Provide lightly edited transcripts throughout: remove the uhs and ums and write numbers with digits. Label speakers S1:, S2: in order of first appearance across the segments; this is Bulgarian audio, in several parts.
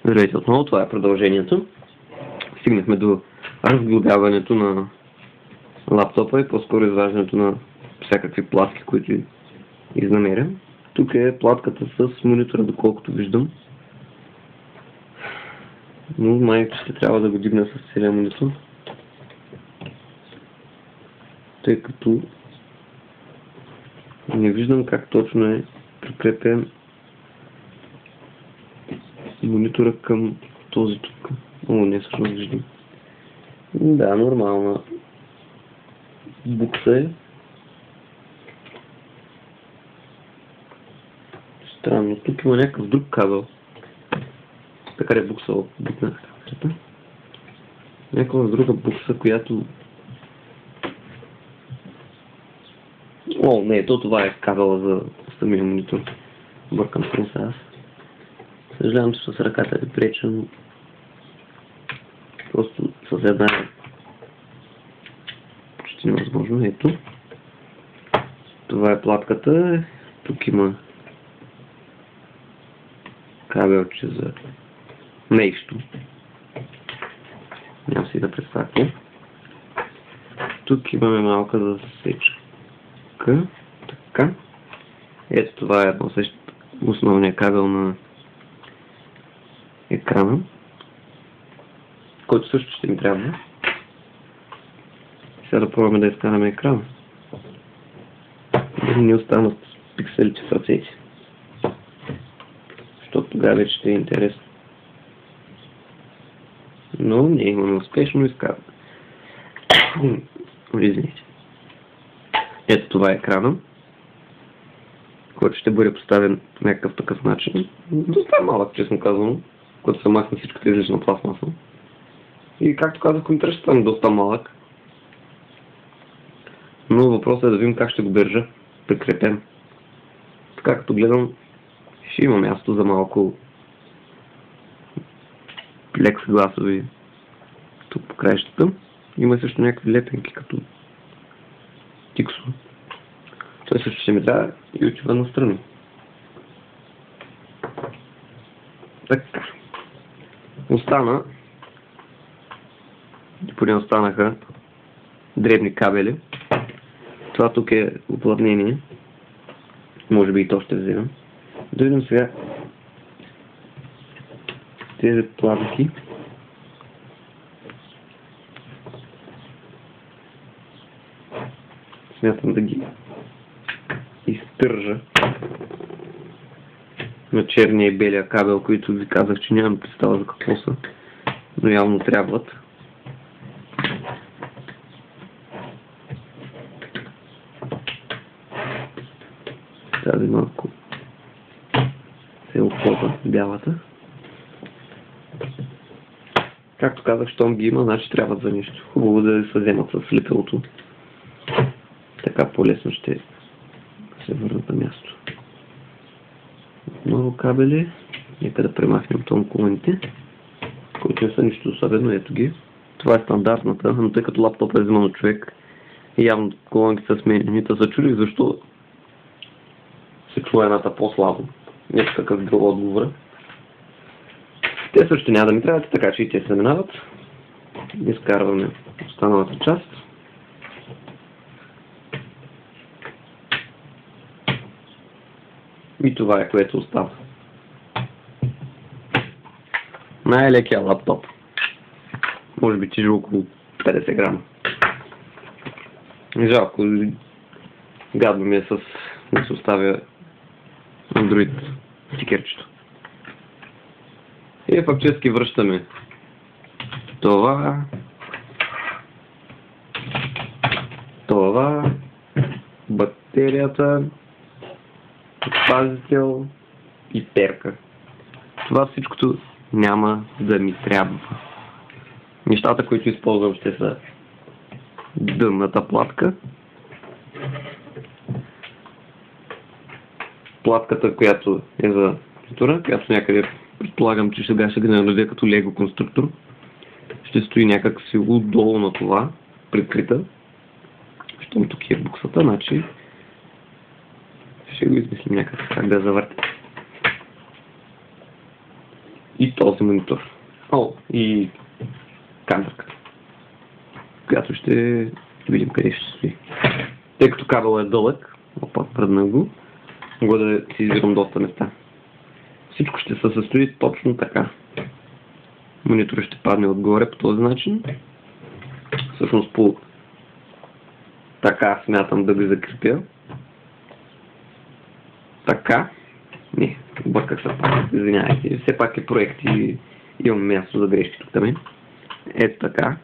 S1: Здравейте отново, това е продължението. Стигнахме до разглобяването на лаптопа и по-скоро изваждането на всякакви платки, които изнамерям. Тук е платката с монитора, доколкото виждам. Но май ще трябва да го дигна с целия монитор, тъй като не виждам как точно е прикрепен монитора към този тук. О, не, всъщност виждам. Да, нормална букса е. Странно, тук има някакъв друг кабел. Така е букса от букна. Някаква друга букса, която... О, не, това е кабела за самия монитор. Бъркам се аз. Съжалявам, че с ръката ви преча, но просто с една почти невъзможно. Ето. Това е платката. Тук има кабелче за нещо. Нямам си да представя. Тук имаме малка засечка. Така. Ето това е основният кабел на екрана, който също ще ми трябва. Сега да пробваме да изкараме екрана. Да не останат пикселите в ръцете. Защото тогава вече ще е интересно. Но ние имаме успешно изкарване. Извините. Ето това е екрана, който ще бъде поставен по някакъв такъв начин. Доста е малък, честно казано, когато се махне всичката излишна пластмаса. И както казах, контролът ще стане доста малък. Но въпросът е да видим как ще го държа прикрепен. Така като гледам, ще има място за малко плексигласови тук по краищата. Има също някакви лепенки като тиксо. Той също ще ми трябва и отива настрани. Така. Остана, поне останаха дребни кабели. Това тук е уплътнение. Може би и то ще вземем. Да видим сега тези платки. Смятам да ги изтържа на черния и белия кабел, които ви казах, че нямам представа за какво са, но явно трябват. Тази малко се оплъва бялата. Както казах, щом ги има, значи трябват за нещо. Хубаво да се вземат с лепилото. Така по-лесно ще се върнат на място. Много кабели. Нека да премахнем тонколоните, които не са нищо особено. Ето ги. Това е стандартната, но тъй като лаптопът е вземан от човек и явно колонките са сменени, се чудих защо се чува едната по-слабо. Нещо какъв бил отговора. Те също няма да ми трябват, така че и те се минават. Изкарваме останалата част. И това е, което остава. Най-лекия лаптоп. Може би тежи около 50 грама. Жалко. Гадно ми е да се оставя Android стикерчето. И фактически връщаме това, батерията, пазител и перка. Това всичкото няма да ми трябва. Нещата, които използвам, ще са дънната платка, платката, която е за монитора, която някъде предполагам, че сега ще ги нареда като лего конструктор. Ще стои някак си отдолу на това, прикрита. Щом тук е буксата, значи ще го измислим някак как да я завъртим. и този монитор. И камерката, която ще видим къде ще стои. Тъй като кабелът е дълъг, пред него, мога да си избирам доста места. Всичко ще се състои точно така. Мониторът ще падне отгоре по този начин. Всъщност по така смятам да го закрепя. Така. Не, бърках се пак, извинявайте. Все пак е проект и имам място за грешки тук там. Ето така.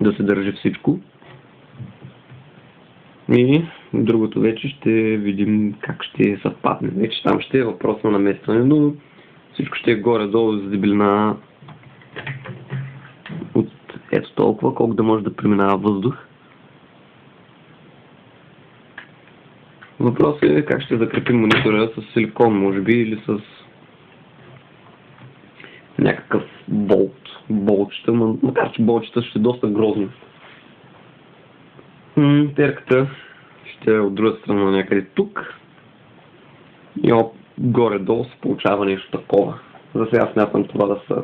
S1: Да се държи всичко. И другото вече ще видим как ще съвпадне. Вече там ще е въпрос на наместване, но всичко ще е горе-долу за дебелина от ето толкова, колко да може да преминава въздух. Въпросът е как ще закрепим монитора с силикон, може би, или с някакъв болчета, макар че болчета ще е доста грозно. Терката ще е от друга страна някъде тук и горе-долу се получава нещо такова. За сега смятам това да са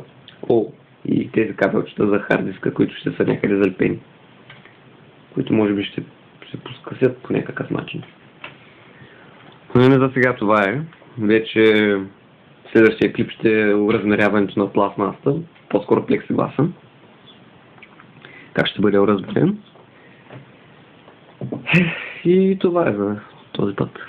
S1: и тези кабелчета за хард диска, които ще са някъде залепени, които може би ще се поскъсят по някакъв начин. Но не за сега това е. Вече следващия клип ще е размеряването на пластмасата, по-скоро плексигласа. Как ще бъде размерен. И това е за този път.